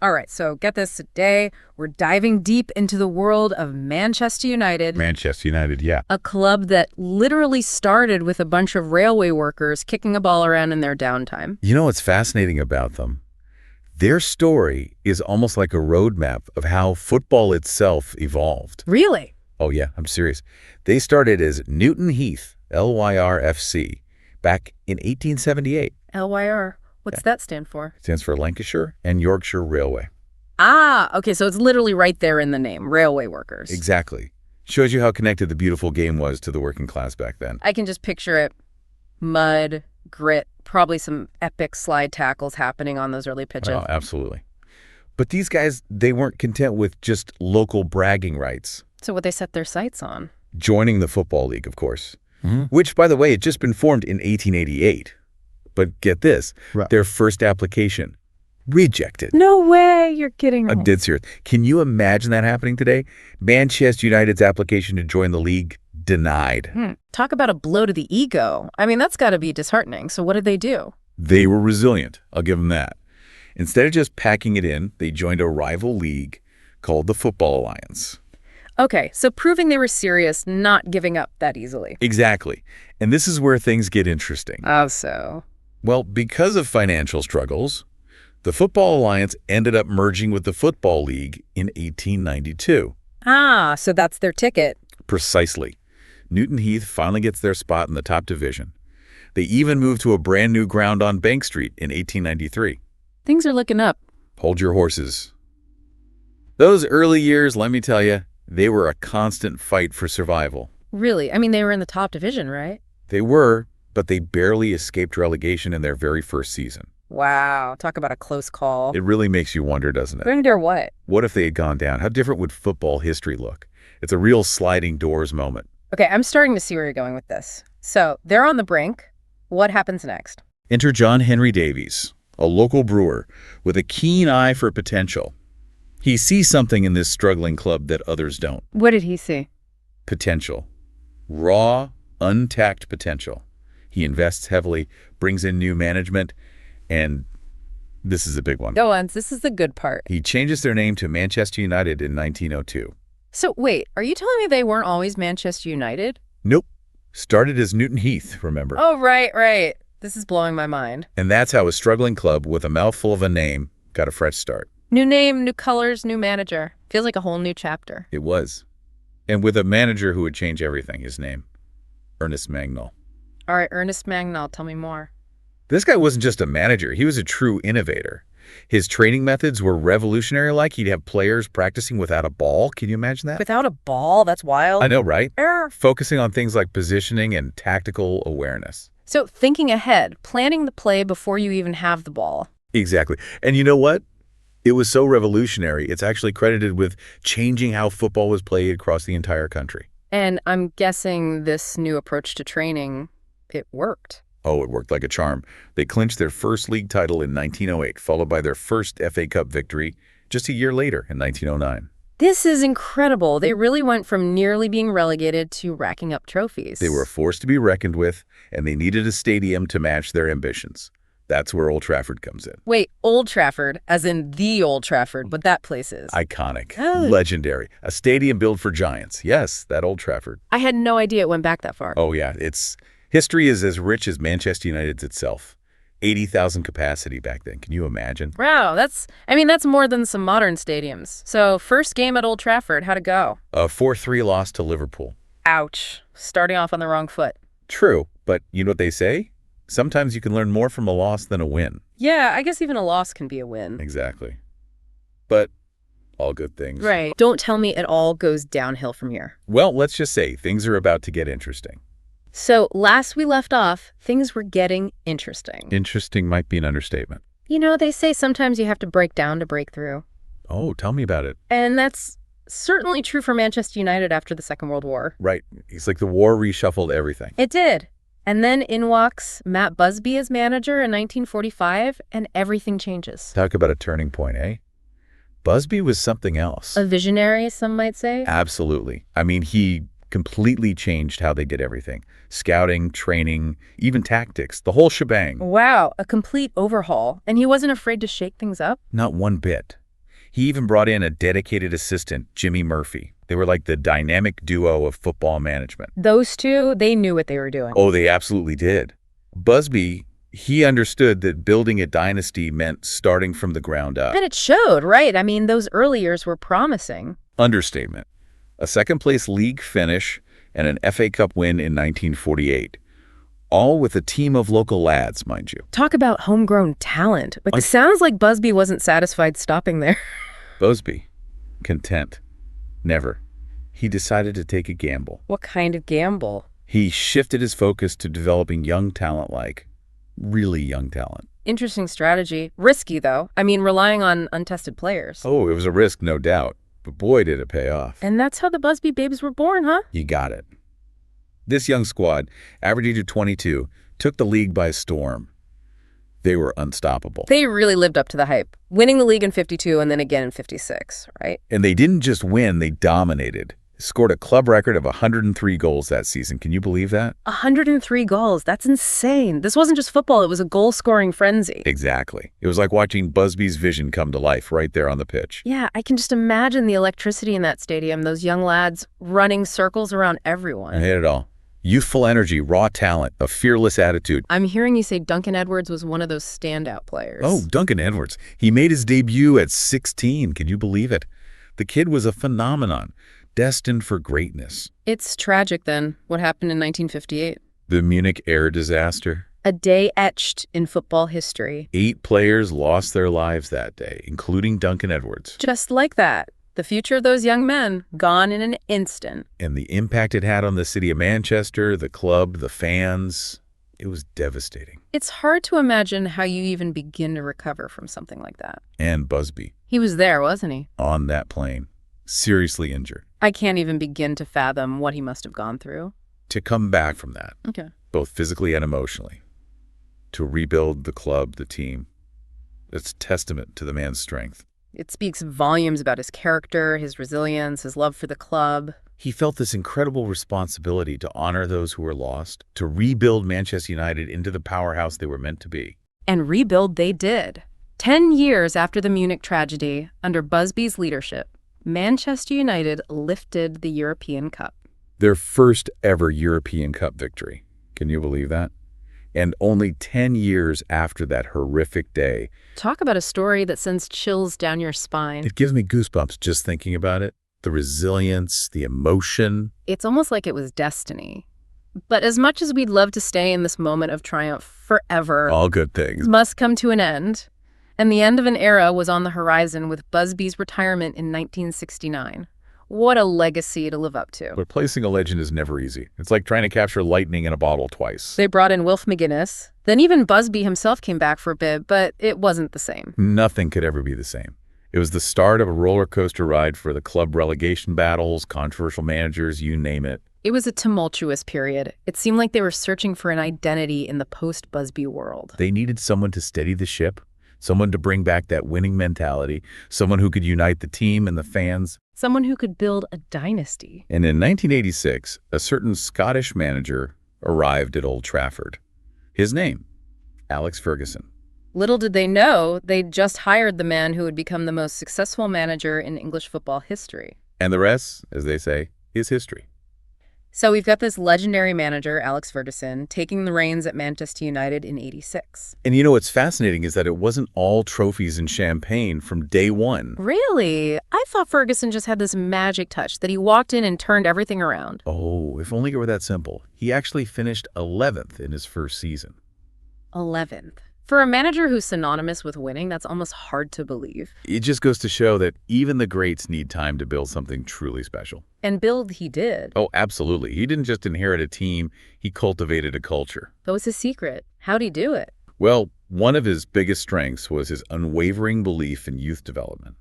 All right, so get this. Today, we're diving deep into the world of Manchester United. Manchester United, yeah. A club that literally started with a bunch of railway workers kicking a ball around in their downtime. You know what's fascinating about them? Their story is almost like a roadmap of how football itself evolved. Really? Oh yeah, I'm serious. They started as Newton Heath, LYRFC, back in 1878. LYR. What's that stand for? It stands for Lancashire and Yorkshire Railway. Ah, okay, so it's literally right there in the name, railway workers. Exactly. Shows you how connected the beautiful game was to the working class back then. I can just picture it. Mud, grit, probably some epic slide tackles happening on those early pitches. Oh, absolutely. But these guys, they weren't content with just local bragging rights. So what they set their sights on? Joining the Football League, of course. Which, by the way, had just been formed in 1888. But get this, their first application, rejected. No way, you're kidding. I'm dead serious. Can you imagine that happening today? Manchester United's application to join the league denied. Talk about a blow to the ego. I mean, that's got to be disheartening. So what did they do? They were resilient. I'll give them that. Instead of just packing it in, they joined a rival league called the Football Alliance. Okay, so proving they were serious, not giving up that easily. Exactly. And this is where things get interesting. Oh, so? Well, because of financial struggles, the Football Alliance ended up merging with the Football League in 1892. Ah, so that's their ticket. Precisely. Newton Heath finally gets their spot in the top division. They even moved to a brand new ground on Bank Street in 1893. Things are looking up. Hold your horses. Those early years, let me tell you, they were a constant fight for survival. Really? I mean, they were in the top division, right? They were, but they barely escaped relegation in their very first season. Wow, talk about a close call. It really makes you wonder, doesn't it? Wonder what? What if they had gone down? How different would football history look? It's a real sliding doors moment. Okay, I'm starting to see where you're going with this. So, they're on the brink. What happens next? Enter John Henry Davies, a local brewer with a keen eye for potential. He sees something in this struggling club that others don't. What did he see? Potential. Raw, untapped potential. He invests heavily, brings in new management, and this is a big one. Go on, this is the good part. He changes their name to Manchester United in 1902. So wait, are you telling me they weren't always Manchester United? Nope. Started as Newton Heath, remember? Oh, right. This is blowing my mind. And that's how a struggling club with a mouthful of a name got a fresh start. New name, new colors, new manager. Feels like a whole new chapter. It was. And with a manager who would change everything, his name, Ernest Magnol. All right, Ernest Magnol, tell me more. This guy wasn't just a manager. He was a true innovator. His training methods were revolutionary. Like he'd have players practicing without a ball. Can you imagine that? Without a ball? That's wild. I know, right? Err. Focusing on things like positioning and tactical awareness. So thinking ahead, planning the play before you even have the ball. Exactly. And you know what? It was so revolutionary, it's actually credited with changing how football was played across the entire country. And I'm guessing this new approach to training, it worked. Oh, it worked like a charm. They clinched their first league title in 1908, followed by their first FA Cup victory just a year later in 1909. This is incredible. They really went from nearly being relegated to racking up trophies. They were a force to be reckoned with, and they needed a stadium to match their ambitions. That's where Old Trafford comes in. Wait, Old Trafford, as in the Old Trafford, but that place is? Iconic. Oh. Legendary. A stadium built for giants. Yes, that Old Trafford. I had no idea it went back that far. Oh, yeah. History is as rich as Manchester United's itself. 80,000 capacity back then. Can you imagine? Wow, that's more than some modern stadiums. So, first game at Old Trafford, how'd it go? A 4-3 loss to Liverpool. Ouch. Starting off on the wrong foot. True, but you know what they say? Sometimes you can learn more from a loss than a win. Yeah, I guess even a loss can be a win. Exactly. But all good things. Right. Don't tell me it all goes downhill from here. Well, let's just say things are about to get interesting. So, last we left off, things were getting interesting. Interesting might be an understatement. You know, they say sometimes you have to break down to break through. Oh, tell me about it. And that's certainly true for Manchester United after the Second World War. Right. It's like the war reshuffled everything. It did. And then in walks Matt Busby as manager in 1945, and everything changes. Talk about a turning point, eh? Busby was something else. A visionary, some might say? Absolutely. I mean, he completely changed how they did everything. Scouting, training, even tactics, the whole shebang. Wow, a complete overhaul. And he wasn't afraid to shake things up? Not one bit. He even brought in a dedicated assistant, Jimmy Murphy. They were like the dynamic duo of football management. Those two, they knew what they were doing. Oh, they absolutely did. Busby, he understood that building a dynasty meant starting from the ground up. And it showed, right? I mean, those early years were promising. Understatement. A second-place league finish and an FA Cup win in 1948. All with a team of local lads, mind you. Talk about homegrown talent. But it sounds like Busby wasn't satisfied stopping there. Busby, content. Never. He decided to take a gamble. What kind of gamble? He shifted his focus to developing young talent, really young talent. Interesting strategy. Risky, though. I mean, relying on untested players. Oh, it was a risk, no doubt. But boy, did it pay off. And that's how the Busby Babes were born, huh? You got it. This young squad, average age of 22, took the league by storm. They were unstoppable. They really lived up to the hype, winning the league in 52 and then again in 56, right? And they didn't just win, they dominated. Scored a club record of 103 goals that season. Can you believe that? 103 goals. That's insane. This wasn't just football. It was a goal-scoring frenzy. Exactly. It was like watching Busby's vision come to life right there on the pitch. Yeah, I can just imagine the electricity in that stadium, those young lads running circles around everyone. I hate it all. Youthful energy, raw talent, a fearless attitude. I'm hearing you say Duncan Edwards was one of those standout players. Oh, Duncan Edwards. He made his debut at 16. Can you believe it? The kid was a phenomenon, destined for greatness. It's tragic, then, what happened in 1958. The Munich air disaster. A day etched in football history. 8 players lost their lives that day, including Duncan Edwards. Just like that. The future of those young men, gone in an instant. And the impact it had on the city of Manchester, the club, the fans, it was devastating. It's hard to imagine how you even begin to recover from something like that. And Busby. He was there, wasn't he? On that plane, seriously injured. I can't even begin to fathom what he must have gone through. To come back from that, Okay. both physically and emotionally, to rebuild the club, the team, it's testament to the man's strength. It speaks volumes about his character, his resilience, his love for the club. He felt this incredible responsibility to honor those who were lost, to rebuild Manchester United into the powerhouse they were meant to be. And rebuild they did. 10 years after the Munich tragedy, under Busby's leadership, Manchester United lifted the European Cup. Their first ever European Cup victory. Can you believe that? And only 10 years after that horrific day. Talk about a story that sends chills down your spine. It gives me goosebumps just thinking about it. The resilience, the emotion. It's almost like it was destiny. But as much as we'd love to stay in this moment of triumph forever, All good things. must come to an end. And the end of an era was on the horizon with Busby's retirement in 1969. What a legacy to live up to. Replacing a legend is never easy. It's like trying to capture lightning in a bottle twice. They brought in Wilf McGuinness. Then even Busby himself came back for a bit, but it wasn't the same. Nothing could ever be the same. It was the start of a roller coaster ride for the club relegation battles, controversial managers, you name it. It was a tumultuous period. It seemed like they were searching for an identity in the post-Busby world. They needed someone to steady the ship, someone to bring back that winning mentality, someone who could unite the team and the fans. Someone who could build a dynasty. And in 1986, a certain Scottish manager arrived at Old Trafford. His name, Alex Ferguson. Little did they know, they'd just hired the man who would become the most successful manager in English football history. And the rest, as they say, is history. So we've got this legendary manager, Alex Ferguson, taking the reins at Manchester United in '86. And you know what's fascinating is that it wasn't all trophies and champagne from day one. Really? I thought Ferguson just had this magic touch, that he walked in and turned everything around. Oh, if only it were that simple. He actually finished 11th in his first season. 11th. For a manager who's synonymous with winning, that's almost hard to believe. It just goes to show that even the greats need time to build something truly special. And build he did. Oh, absolutely. He didn't just inherit a team, he cultivated a culture. What was his secret? How'd he do it? Well, one of his biggest strengths was his unwavering belief in youth development.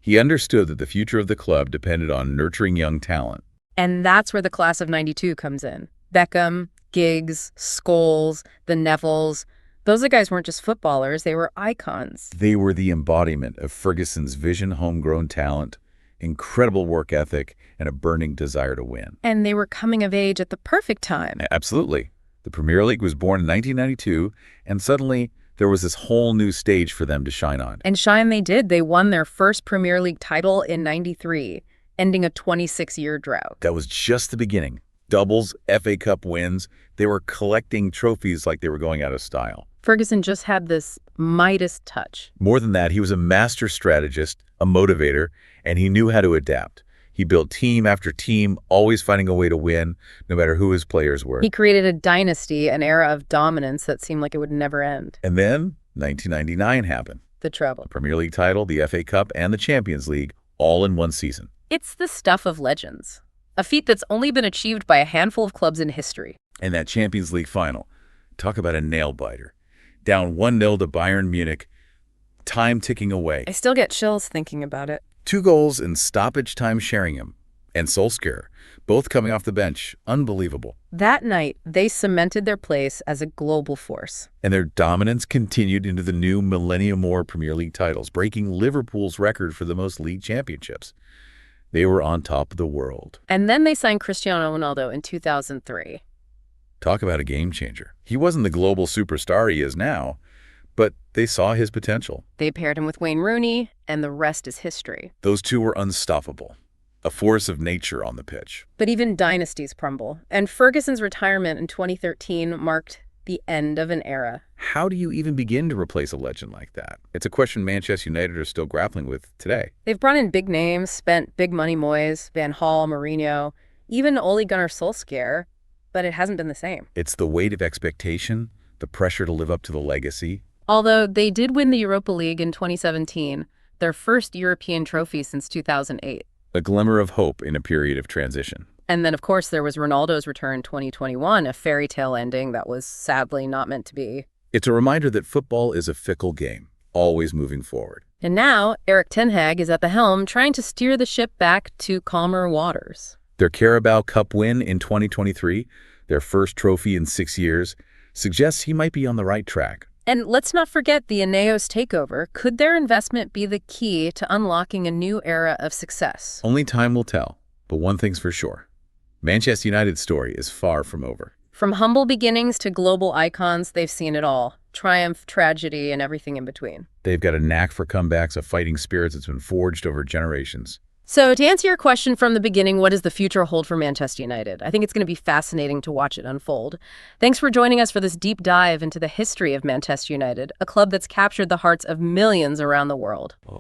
He understood that the future of the club depended on nurturing young talent. And that's where the class of '92 comes in. Beckham, Giggs, Scholes, the Nevilles. Those guys weren't just footballers, they were icons. They were the embodiment of Ferguson's vision, homegrown talent, incredible work ethic, and a burning desire to win. And they were coming of age at the perfect time. Absolutely. The Premier League was born in 1992, and suddenly There was this whole new stage for them to shine on. And shine they did. They won their first Premier League title in '93, ending a 26-year drought. That was just the beginning. Doubles, FA Cup wins. They were collecting trophies like they were going out of style. Ferguson just had this Midas touch. More than that, he was a master strategist, a motivator, and he knew how to adapt. He built team after team, always finding a way to win, no matter who his players were. He created a dynasty, an era of dominance that seemed like it would never end. And then 1999 happened. The treble. The Premier League title, the FA Cup, and the Champions League, all in one season. It's the stuff of legends. A feat that's only been achieved by a handful of clubs in history. And that Champions League final, talk about a nail-biter. Down 1-0 to Bayern Munich, time ticking away. I still get chills thinking about it. 2 goals in stoppage time Sheringham and Solskjaer, both coming off the bench. Unbelievable. That night, they cemented their place as a global force. And their dominance continued into the new Millennium War Premier League titles, breaking Liverpool's record for the most league championships. They were on top of the world. And then they signed Cristiano Ronaldo in 2003. Talk about a game changer. He wasn't the global superstar he is now, but they saw his potential. They paired him with Wayne Rooney, and the rest is history. Those two were unstoppable, a force of nature on the pitch. But even dynasties crumble, and Ferguson's retirement in 2013 marked the end of an era. How do you even begin to replace a legend like that? It's a question Manchester United are still grappling with today. They've brought in big names, spent big money Moyes, Van Gaal, Mourinho, even Ole Gunnar Solskjaer, but it hasn't been the same. It's the weight of expectation, the pressure to live up to the legacy. Although they did win the Europa League in 2017, their first European trophy since 2008. A glimmer of hope in a period of transition. And then, of course, there was Ronaldo's return in 2021, a fairy tale ending that was sadly not meant to be. It's a reminder that football is a fickle game, always moving forward. And now, Erik ten Hag is at the helm, trying to steer the ship back to calmer waters. Their Carabao Cup win in 2023, their first trophy in 6 years, suggests he might be on the right track. And let's not forget the Ineos takeover. Could their investment be the key to unlocking a new era of success? Only time will tell, but one thing's for sure. Manchester United's story is far from over. From humble beginnings to global icons, they've seen it all. Triumph, tragedy, and everything in between. They've got a knack for comebacks, a fighting spirit that's been forged over generations. So to answer your question from the beginning, what does the future hold for Manchester United? I think it's going to be fascinating to watch it unfold. Thanks for joining us for this deep dive into the history of Manchester United, a club that's captured the hearts of millions around the world.